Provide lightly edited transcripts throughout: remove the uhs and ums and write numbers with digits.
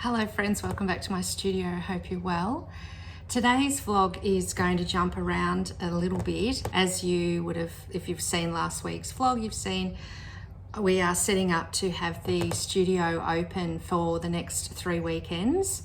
Hello friends, welcome back to my studio. I hope you're well. Today's vlog is going to jump around a little bit. As you would have, if you've seen last week's vlog, you've seen we are setting up to have the studio open for the next 3 weekends.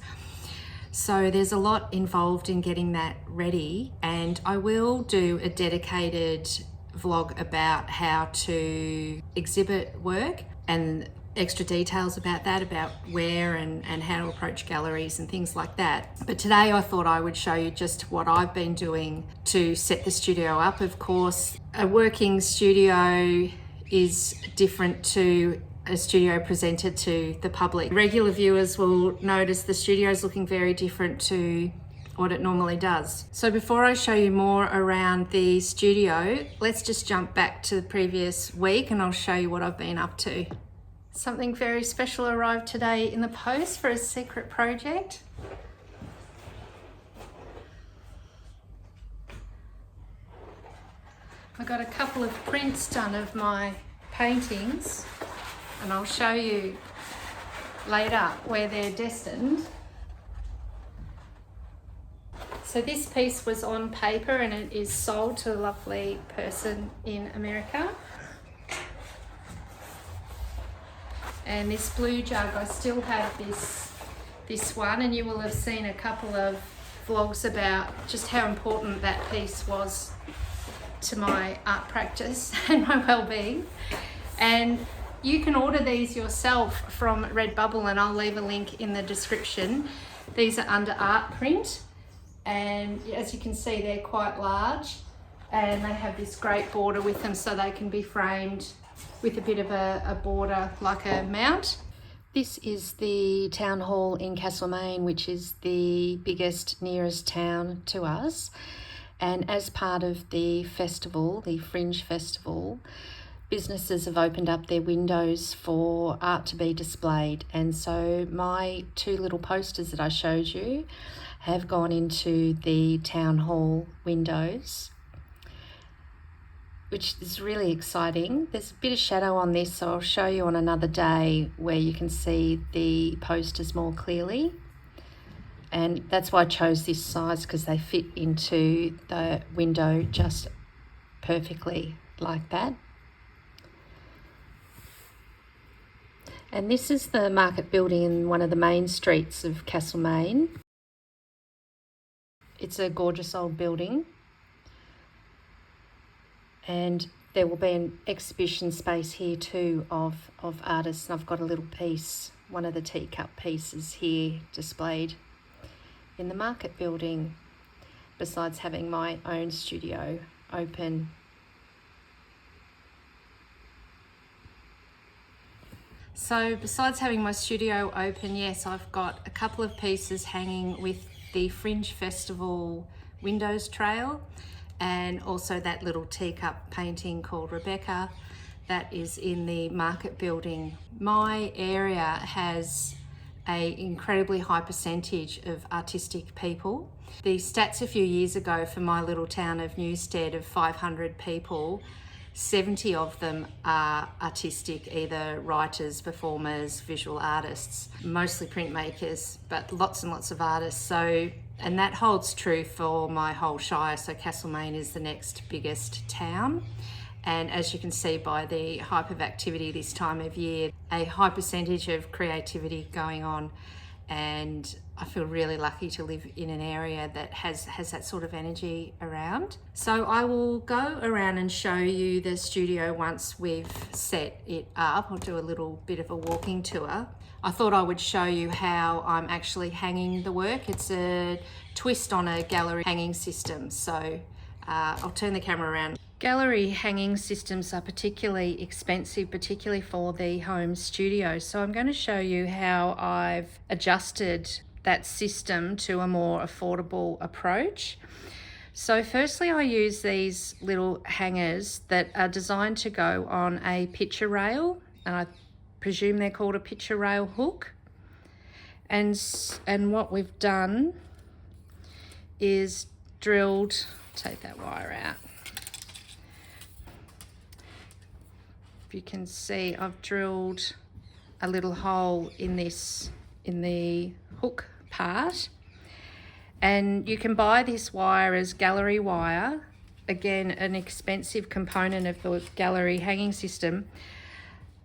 So there's a lot involved in getting that ready, and I will do a dedicated vlog about how to exhibit work and extra details about that, about where and how to approach galleries and things like that. But today I thought I would show you just what I've been doing to set the studio up. Of course, a working studio is different to a studio presented to the public. Regular viewers will notice the studio is looking very different to what it normally does. So before I show you more around the studio, let's just jump back to the previous week and I'll show you what I've been up to. Something very special arrived today in the post for a secret project. I got a couple of prints done of my paintings, and I'll show you later where they're destined. So this piece was on paper and it is sold to a lovely person in America. And this blue jug, I still have this one, and you will have seen a couple of vlogs about just how important that piece was to my art practice and my well-being. And you can order these yourself from Redbubble, and I'll leave a link in the description. These are under art print, and as you can see, they're quite large, and they have this great border with them so they can be framed with a bit of a border like a mount. This is the town hall in Castlemaine, which is the biggest, nearest town to us. And as part of the festival, the Fringe Festival, businesses have opened up their windows for art to be displayed. And so my 2 little posters that I showed you have gone into the town hall windows, which is really exciting. There's a bit of shadow on this, so I'll show you on another day where you can see the posters more clearly. And that's why I chose this size, because they fit into the window just perfectly like that. And this is the market building in one of the main streets of Castlemaine. It's a gorgeous old building. And there will be an exhibition space here too of artists. And I've got a little piece, one of the teacup pieces here displayed in the market building, besides having my own studio open. So besides having my studio open, yes, I've got a couple of pieces hanging with the Fringe Festival windows trail, and also that little teacup painting called Rebecca that is in the market building. My area has an incredibly high percentage of artistic people. The stats a few years ago for my little town of Newstead of 500 people, 70 of them are artistic, either writers, performers, visual artists, mostly printmakers, but lots and lots of artists. So, and that holds true for my whole shire. So Castlemaine is the next biggest town. And as you can see by the hype of activity this time of year, a high percentage of creativity going on. And I feel really lucky to live in an area that has that sort of energy around. So I will go around and show you the studio once we've set it up. I'll do a little bit of a walking tour. I thought I would show you how I'm actually hanging the work. It's a twist on a gallery hanging system. So I'll turn the camera around. Gallery hanging systems are particularly expensive, particularly for the home studio. So I'm going to show you how I've adjusted that system to a more affordable approach. So firstly, I use these little hangers that are designed to go on a picture rail, and I presume they're called a picture rail hook. And what we've done is drilled, take that wire out. If you can see, I've drilled a little hole in this in the hook part. And you can buy this wire as gallery wire. Again, an expensive component of the gallery hanging system.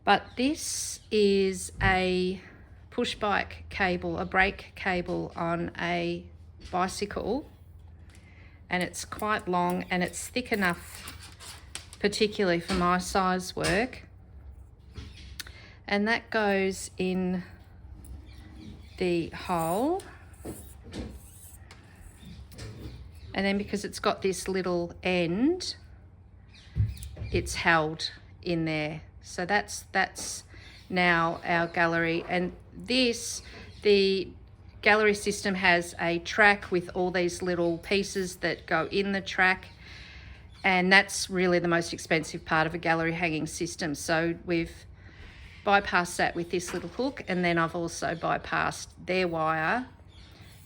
But this is a push bike cable, a brake cable on a bicycle. And it's quite long and it's thick enough, particularly for my size work. And that goes in the hole. And then because it's got this little end, it's held in there. So that's now our gallery. And the gallery system has a track with all these little pieces that go in the track. And that's really the most expensive part of a gallery hanging system. So we've bypassed that with this little hook, and then I've also bypassed their wire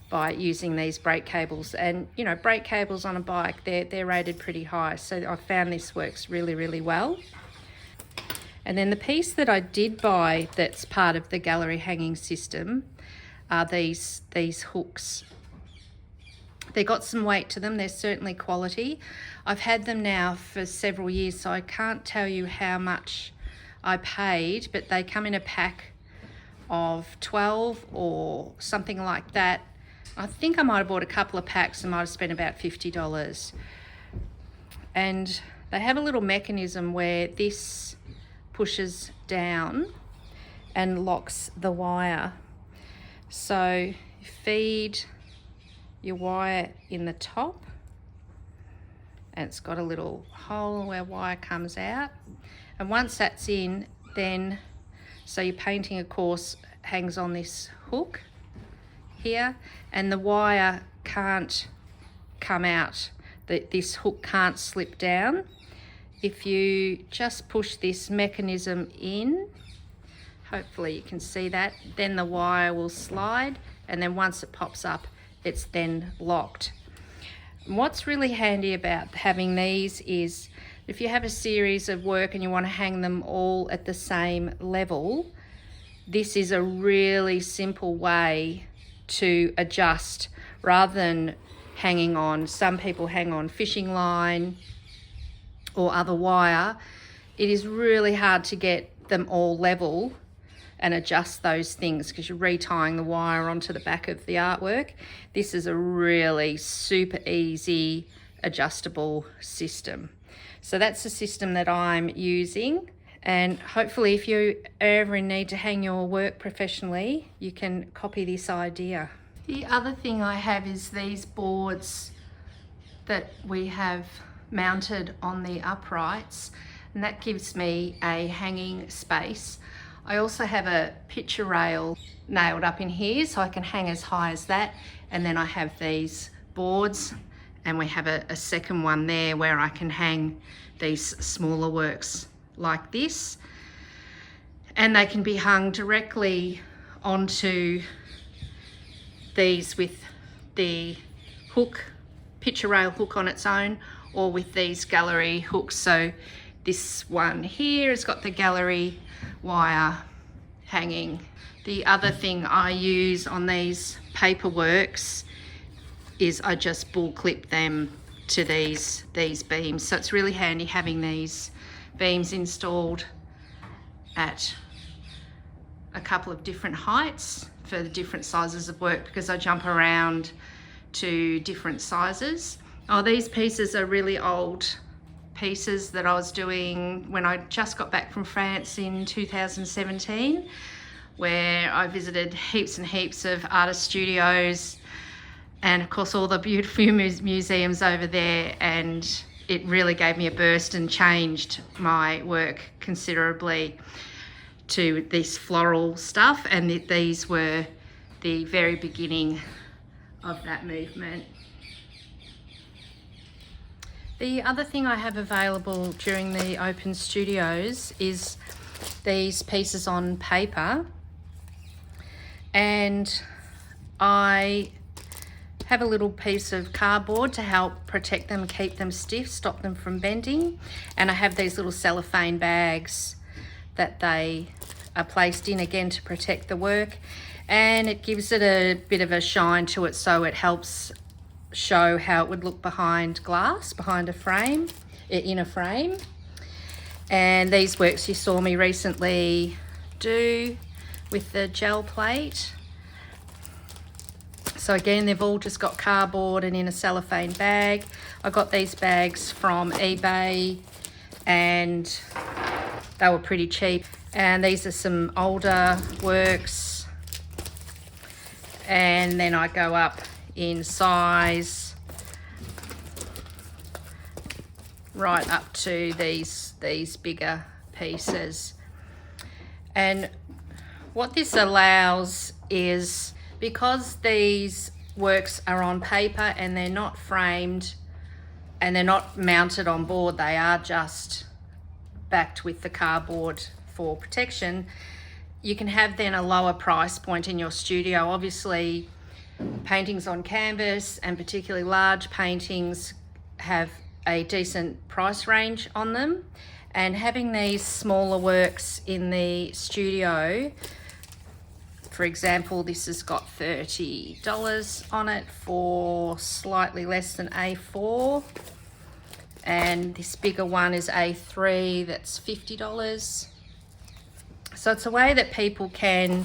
by using these brake cables. And you know, brake cables on a bike, they're rated pretty high, so I found this works really, really well. And then the piece that I did buy that's part of the gallery hanging system are these hooks. They got some weight to them, they're certainly quality. I've had them now for several years, so I can't tell you how much I paid, but they come in a pack of 12 or something like that. I think I might have bought a couple of packs and might have spent about $50. And they have a little mechanism where this pushes down and locks the wire. So you feed your wire in the top, and it's got a little hole where wire comes out. And once that's in, then, so your painting of course hangs on this hook here, and the wire can't come out. This hook can't slip down. If you just push this mechanism in, hopefully you can see that, then the wire will slide, and then once it pops up, it's then locked. And what's really handy about having these is if you have a series of work and you want to hang them all at the same level, this is a really simple way to adjust rather than hanging on. Some people hang on fishing line or other wire. It is really hard to get them all level and adjust those things because you're retying the wire onto the back of the artwork. This is a really super easy adjustable system. So that's the system that I'm using, and hopefully if you ever need to hang your work professionally, you can copy this idea. The other thing I have is these boards that we have mounted on the uprights, and that gives me a hanging space. I also have a picture rail nailed up in here so I can hang as high as that, and then I have these boards, and we have a second one there where I can hang these smaller works like this, and they can be hung directly onto these with the hook, picture rail hook on its own, or with these gallery hooks. So this one here has got the gallery wire hanging. The other thing I use on these paper works is I just bull clip them to these beams. So it's really handy having these beams installed at a couple of different heights for the different sizes of work, because I jump around to different sizes. Oh, these pieces are really old pieces that I was doing when I just got back from France in 2017, where I visited heaps and heaps of artist studios and of course all the beautiful museums over there, and it really gave me a burst and changed my work considerably to this floral stuff, and these were the very beginning of that movement. The other thing I have available during the Open Studios is these pieces on paper, and I have a little piece of cardboard to help protect them, keep them stiff, stop them from bending, and I have these little cellophane bags that they are placed in again to protect the work. and it gives it a bit of a shine to it, so it helps show how it would look behind glass, behind a frame, in a frame. And these works you saw me recently do with the gel plate. So again, they've all just got cardboard and in a cellophane bag. I got these bags from eBay and they were pretty cheap. And these are some older works. And then I go up in size right up to these bigger pieces. And what this allows is, because these works are on paper and they're not framed and they're not mounted on board, they are just backed with the cardboard for protection, you can have then a lower price point in your studio. Obviously, paintings on canvas and particularly large paintings have a decent price range on them, and having these smaller works in the studio, for example, this has got $30 on it for slightly less than A4, and this bigger one is A3, that's $50. So it's a way that people can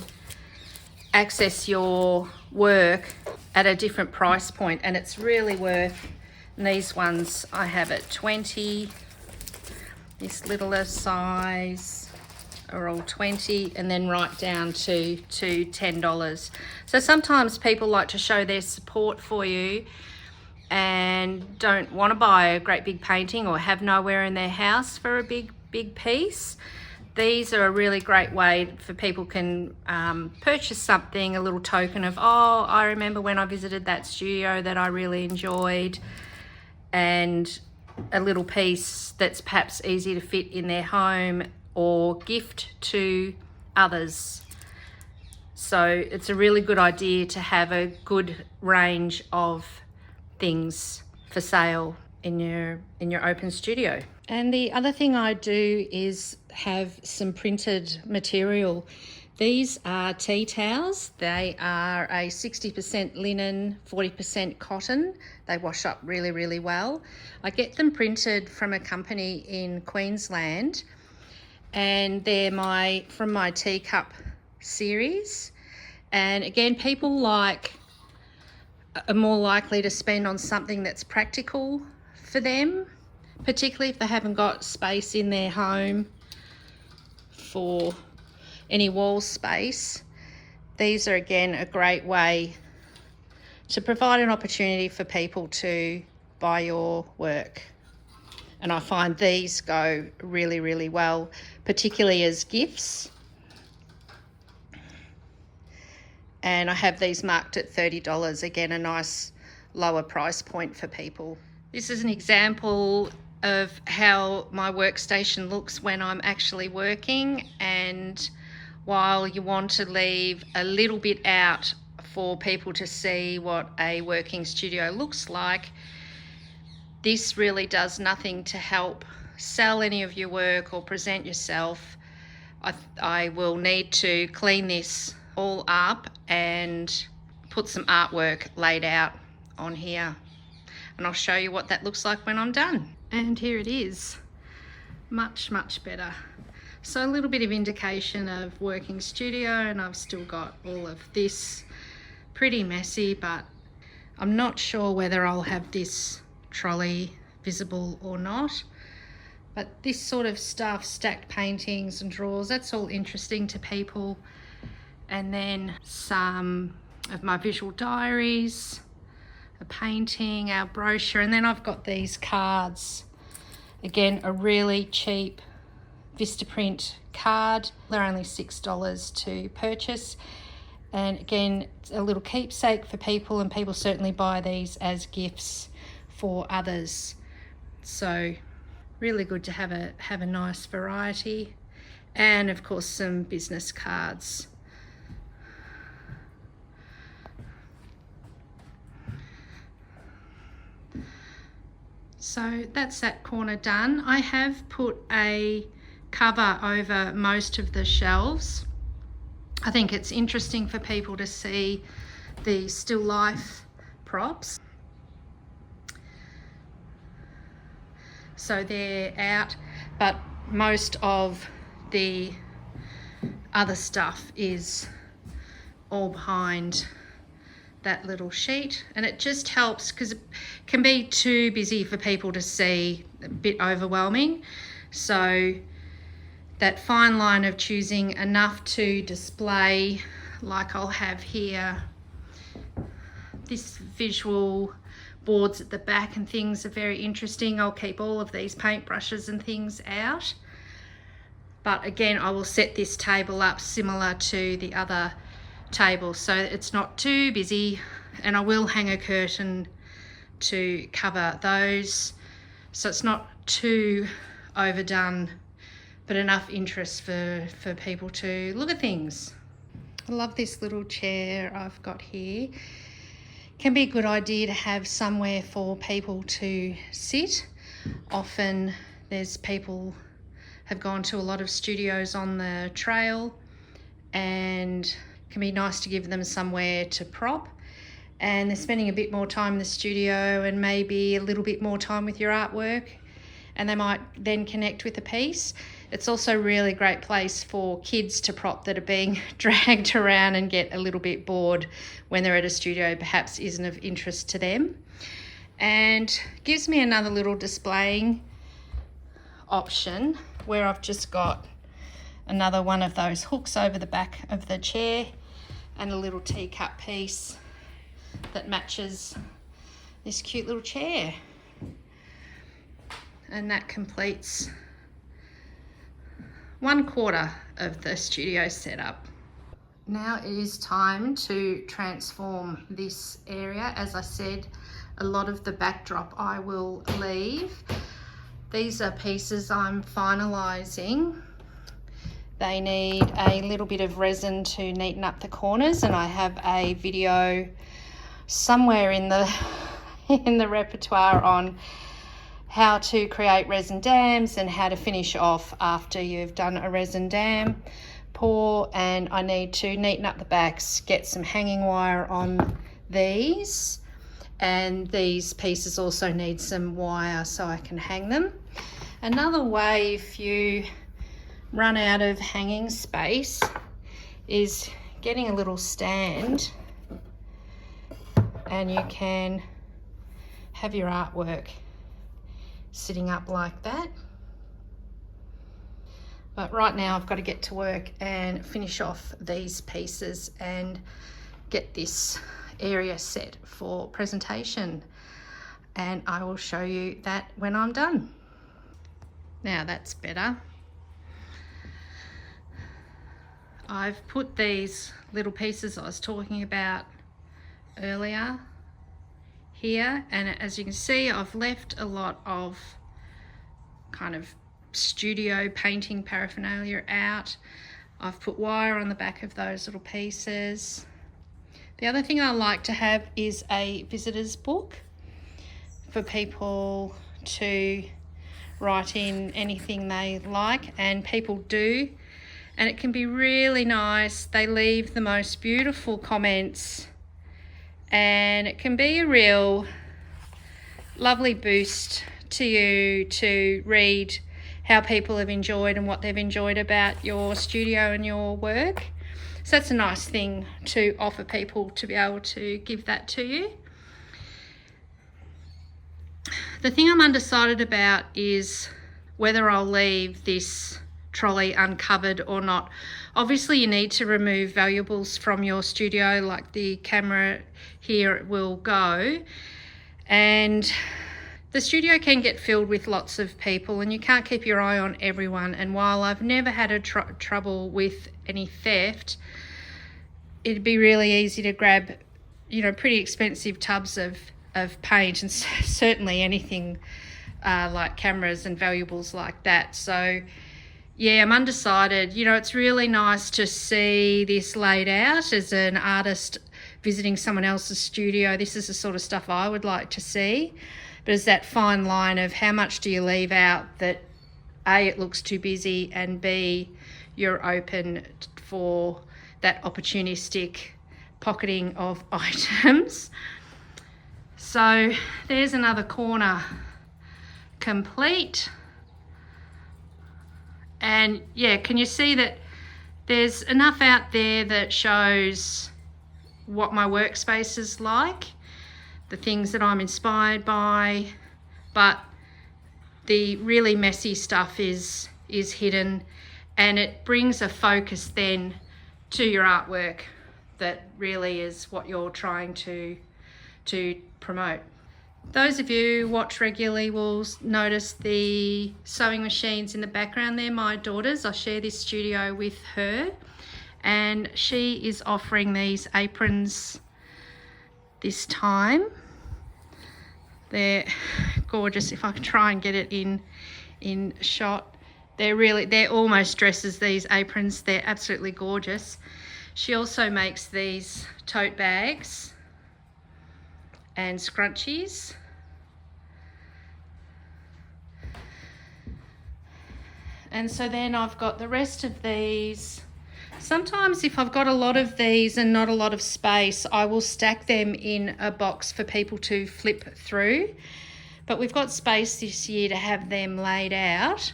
access your work at a different price point, and it's really worth. And these ones I have at 20, this littler size are all 20, and then right down to $10. So sometimes people like to show their support for you and don't want to buy a great big painting or have nowhere in their house for a big piece. These are a really great way for people can purchase something, a little token of, oh, I remember when I visited that studio that I really enjoyed, and a little piece that's perhaps easy to fit in their home or gift to others. So it's a really good idea to have a good range of things for sale in your open studio. And the other thing I do is have some printed material. These are tea towels. They are a 60% linen, 40% cotton. They wash up really, really well. I get them printed from a company in Queensland, and they're from my teacup series. And again, people are more likely to spend on something that's practical for them, particularly if they haven't got space in their home for any wall space. These are again a great way to provide an opportunity for people to buy your work. And I find these go really, really well, particularly as gifts. And I have these marked at $30, again, a nice lower price point for people. This is an example of how my workstation looks when I'm actually working, and while you want to leave a little bit out for people to see what a working studio looks like, this really does nothing to help sell any of your work or present yourself. I will need to clean this all up and put some artwork laid out on here, and I'll show you what that looks like when I'm done. And here it is, much better. So a little bit of indication of working studio, and I've still got all of this pretty messy, but I'm not sure whether I'll have this trolley visible or not. But this sort of stuff, stacked paintings and drawers, that's all interesting to people. And then some of my visual diaries, a painting, our brochure, and then I've got these cards. Again, a really cheap Vistaprint card. They're only $6 to purchase. And again, it's a little keepsake for people, and people certainly buy these as gifts for others. So really good to have a nice variety. And of course some business cards. So that's that corner done. I have put a cover over most of the shelves I think it's interesting for people to see the still life props. So they're out, but most of the other stuff is all behind that little sheet, and it just helps because it can be too busy for people to see, a bit overwhelming. So that fine line of choosing enough to display, like I'll have here, this visual boards at the back and things are very interesting. I'll keep all of these paintbrushes and things out. But again, I will set this table up similar to the other table so it's not too busy, and I will hang a curtain to cover those so it's not too overdone, but enough interest for people to look at things. I love this little chair I've got here. Can be a good idea to have somewhere for people to sit. Often there's people have gone to a lot of studios on the trail, and it can be nice to give them somewhere to prop, and they're spending a bit more time in the studio and maybe a little bit more time with your artwork, and they might then connect with the piece. It's also a really great place for kids to prop that are being dragged around and get a little bit bored when they're at a studio, perhaps isn't of interest to them. And gives me another little displaying option where I've just got another one of those hooks over the back of the chair and a little teacup piece that matches this cute little chair. And that completes 1/4 of the studio setup. Now it is time to transform this area. As I said, a lot of the backdrop I will leave. These are pieces I'm finalising. They need a little bit of resin to neaten up the corners, and I have a video somewhere in the in the repertoire on how to create resin dams and how to finish off after you've done a resin dam pour. And I need to neaten up the backs, get some hanging wire on these, and these pieces also need some wire so I can hang them. Another way, if you run out of hanging space, is getting a little stand, and you can have your artwork sitting up like that. But right now I've got to get to work and finish off these pieces and get this area set for presentation, and I will show you that when I'm done. Now that's better. I've put these little pieces I was talking about earlier here, and as you can see, I've left a lot of kind of studio painting paraphernalia out. I've put wire on the back of those little pieces. The other thing I like to have is a visitor's book for people to write in anything they like, and people do, and it can be really nice. They leave the most beautiful comments, and it can be a real lovely boost to you to read how people have enjoyed and what they've enjoyed about your studio and your work. So that's a nice thing to offer people, to be able to give that to you. The thing I'm undecided about is whether I'll leave this trolley uncovered or not. Obviously you need to remove valuables from your studio, like the camera here will go, and the studio can get filled with lots of people and you can't keep your eye on everyone. And while I've never had a trouble with any theft, it'd be really easy to grab, you know, pretty expensive tubs of paint, and certainly anything like cameras and valuables like that. So yeah, I'm undecided. You know, it's really nice to see this laid out as an artist visiting someone else's studio. This is the sort of stuff I would like to see. But it's that fine line of how much do you leave out that A, it looks too busy, and B, you're open for that opportunistic pocketing of items. So there's another corner complete. And yeah, can you see that there's enough out there that shows what my workspace is like, the things that I'm inspired by, but the really messy stuff is hidden, and it brings a focus then to your artwork that really is what you're trying to promote. Those of you who watch regularly will notice the sewing machines in the background. They're my daughter's. I share this studio with her, and she is offering these aprons this time. They're gorgeous. If I can try and get it in shot, they're almost dresses, these aprons. They're absolutely gorgeous. She also makes these tote bags and scrunchies. And so then I've got the rest of these. Sometimes if I've got a lot of these and not a lot of space, I will stack them in a box for people to flip through. But we've got space this year to have them laid out.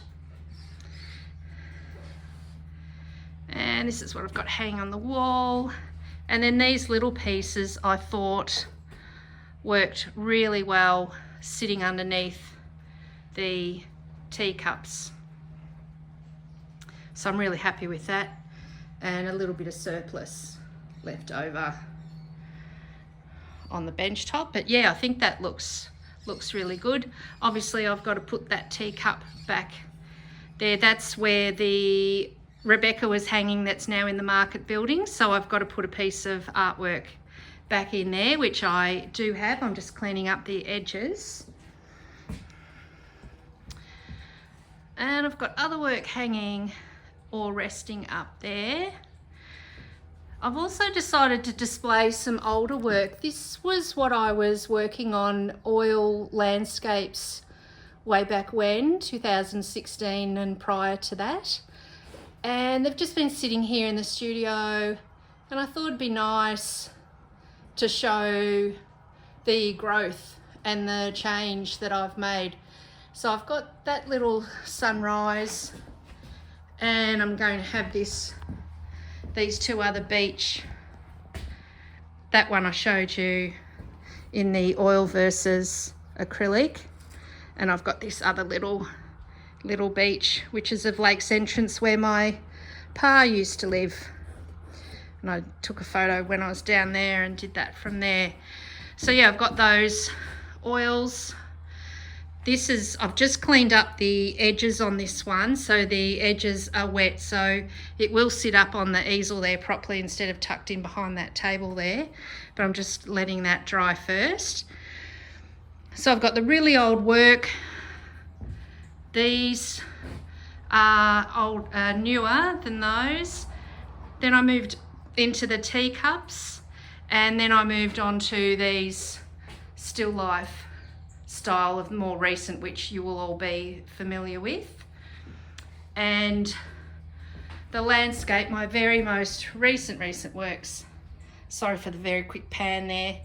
And this is what I've got hanging on the wall. And then these little pieces I thought worked really well sitting underneath the teacups. So I'm really happy with that, and a little bit of surplus left over on the bench top. But yeah, I think that looks really good. Obviously I've got to put that teacup back there. That's where the Rebecca was hanging, that's now in the market building. So I've got to put a piece of artwork back in there, which I do have. I'm just cleaning up the edges. And I've got other work hanging or resting up there. I've also decided to display some older work. This was what I was working on, oil landscapes, way back when, 2016 and prior to that. And they've just been sitting here in the studio, and I thought it'd be nice to show the growth and the change that I've made. So I've got that little sunrise, and I'm going to have these two other beach. That one I showed you in the oil versus acrylic, and I've got this other little beach, which is of Lakes Entrance, where my pa used to live. And I took a photo when I was down there and did that from there. So yeah, I've got those oils. I've just cleaned up the edges on this one, so the edges are wet, so it will sit up on the easel there properly instead of tucked in behind that table there. But I'm just letting that dry first. So I've got the really old work. These are newer than those. Then I moved into the teacups, and then I moved on to these still life style of more recent, which you will all be familiar with. And the landscape, my very most recent works, sorry for the very quick pan there,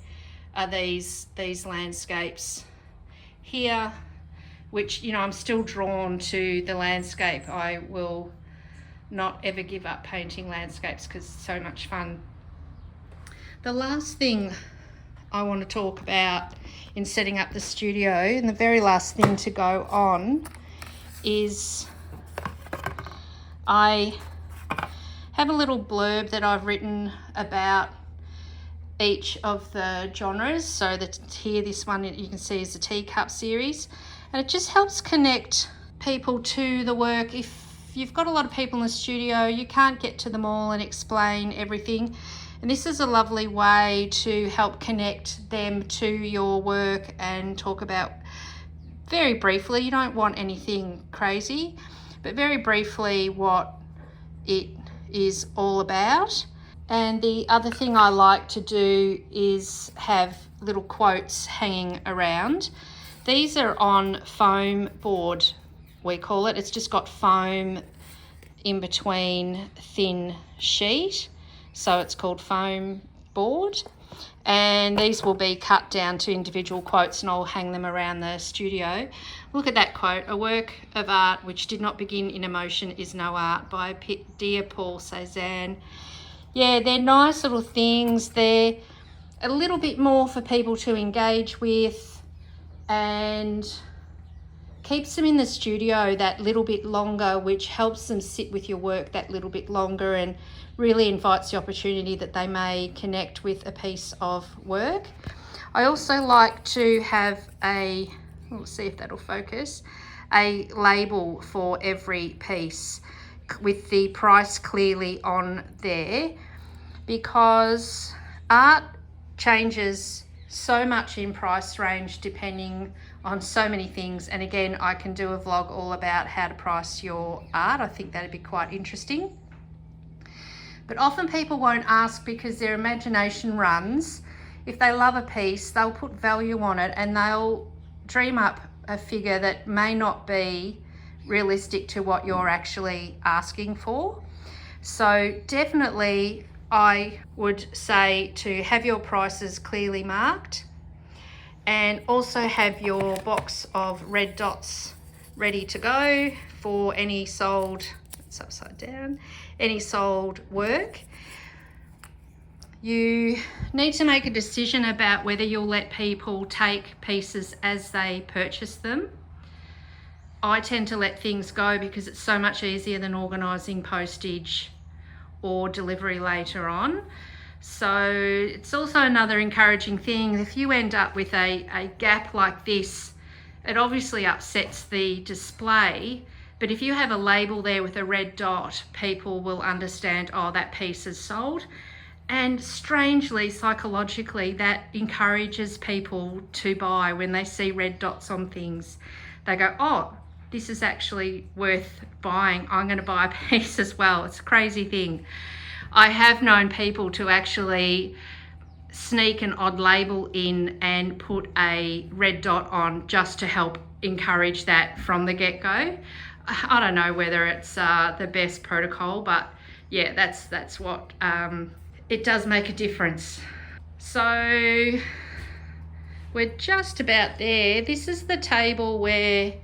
are these landscapes here, which, you know, I'm still drawn to the landscape. I will not ever give up painting landscapes because it's so much fun. The last thing I want to talk about in setting up the studio, and the very last thing to go on, is I have a little blurb that I've written about each of the genres. So that here, this one you can see is the teacup series, and it just helps connect people to the work. If you've got a lot of people in the studio, you can't get to them all and explain everything. And this is a lovely way to help connect them to your work and talk about, very briefly, you don't want anything crazy, but very briefly what it is all about. And the other thing I like to do is have little quotes hanging around. These are on foam board, we call it. It's just got foam in between thin sheet. so it's called foam board. And these will be cut down to individual quotes, and I'll hang them around the studio. Look at that quote: "A work of art which did not begin in emotion is no art," by dear Paul Cézanne. Yeah, they're nice little things. They're a little bit more for people to engage with, and keeps them in the studio that little bit longer, which helps them sit with your work that little bit longer and really invites the opportunity that they may connect with a piece of work. I also like to have we'll see if that'll focus, a label for every piece with the price clearly on there, because art changes so much in price range depending on so many things. And again, I can do a vlog all about how to price your art. I think that'd be quite interesting. But often people won't ask because their imagination runs. If they love a piece, they'll put value on it and they'll dream up a figure that may not be realistic to what you're actually asking for. So definitely I would say to have your prices clearly marked, and also have your box of red dots ready to go for any sold, it's upside down, any sold work. You need to make a decision about whether you'll let people take pieces as they purchase them. I tend to let things go because it's so much easier than organising postage or delivery later on. So it's also another encouraging thing. If you end up with a gap like this, it obviously upsets the display, but if you have a label there with a red dot, people will understand, oh, that piece is sold. And strangely, psychologically, that encourages people to buy. When they see red dots on things, they go, oh, this is actually worth buying. I'm going to buy a piece as well. It's a crazy thing. I have known people to actually sneak an odd label in and put a red dot on just to help encourage that from the get-go. I don't know whether it's the best protocol, but yeah, that's what it does make a difference. So we're just about there. This is the table where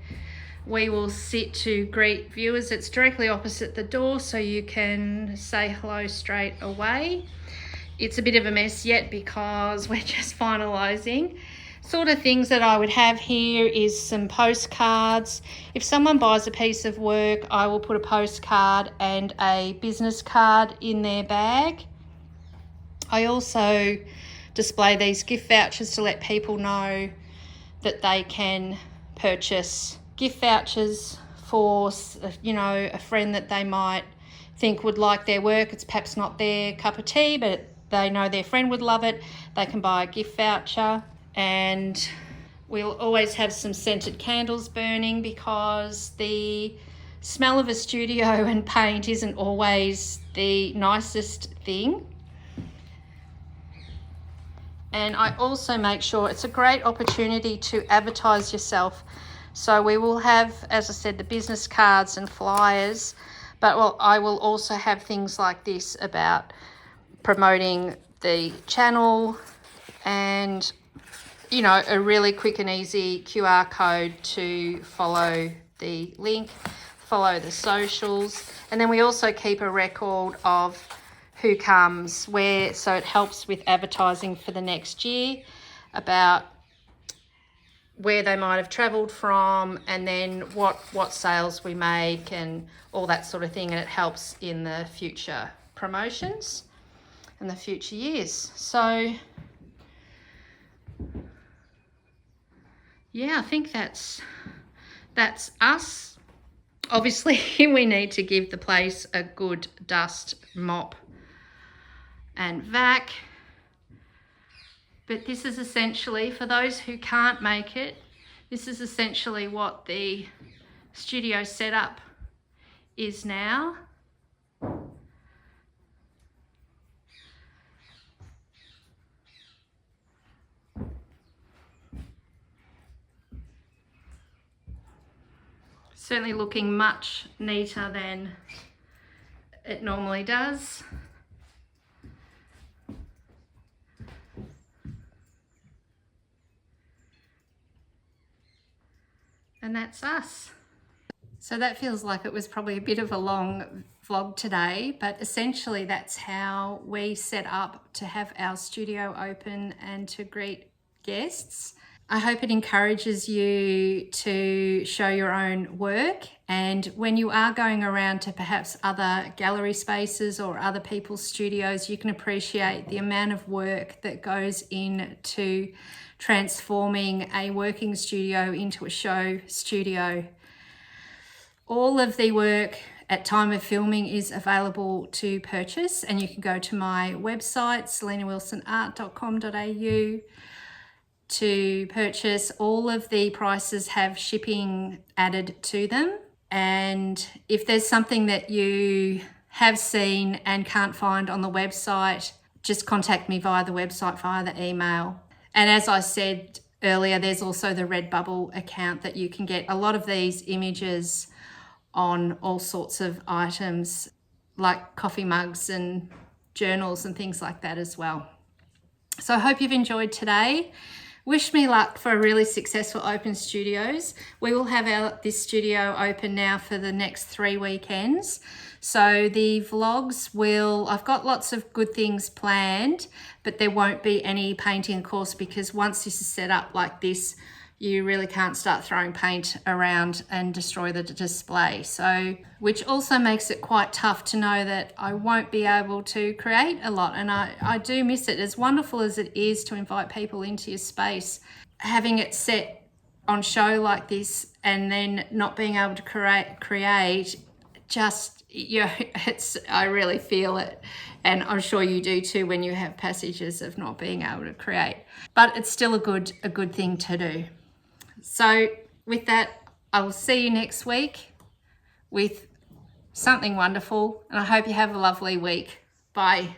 we will sit to greet viewers. It's directly opposite the door, so you can say hello straight away. It's a bit of a mess yet because we're just finalising. Sort of things that I would have here is some postcards. If someone buys a piece of work, I will put a postcard and a business card in their bag. I also display these gift vouchers to let people know that they can purchase gift vouchers for, you know, a friend that they might think would like their work. It's perhaps not their cup of tea, but they know their friend would love it. They can buy a gift voucher. And we'll always have some scented candles burning because the smell of a studio and paint isn't always the nicest thing. And I also make sure it's a great opportunity to advertise yourself. So we will have, as I said, the business cards and flyers, but I will also have things like this about promoting the channel and, you know, a really quick and easy QR code to follow the link, follow the socials. And then we also keep a record of who comes where, so it helps with advertising for the next year, about where they might have travelled from, and then what sales we make and all that sort of thing. And it helps in the future promotions and the future years. So yeah, I think that's us. Obviously we need to give the place a good dust, mop and vac. But this is essentially, for those who can't make it, this is essentially what the studio setup is now. Certainly looking much neater than it normally does. And that's us. So that feels like it was probably a bit of a long vlog today, but essentially that's how we set up to have our studio open and to greet guests. I hope it encourages you to show your own work, and when you are going around to perhaps other gallery spaces or other people's studios, you can appreciate the amount of work that goes into transforming a working studio into a show studio. All of the work at time of filming is available to purchase, and you can go to my website, selinawilsonart.com.au, to purchase. All of the prices have shipping added to them. And if there's something that you have seen and can't find on the website, just contact me via the website, via the email. And as I said earlier, there's also the Redbubble account that you can get a lot of these images on all sorts of items like coffee mugs and journals and things like that as well. So I hope you've enjoyed today. Wish me luck for a really successful open studios. We will have this studio open now for the next 3 weekends. So the vlogs I've got lots of good things planned, but there won't be any painting, of course, because once this is set up like this, you really can't start throwing paint around and destroy the display. So, which also makes it quite tough to know that I won't be able to create a lot. And I do miss it. As wonderful as it is to invite people into your space, having it set on show like this and then not being able to create just, I really feel it. And I'm sure you do too when you have passages of not being able to create. But it's still a good thing to do. So with that, I will see you next week with something wonderful, and I hope you have a lovely week. Bye.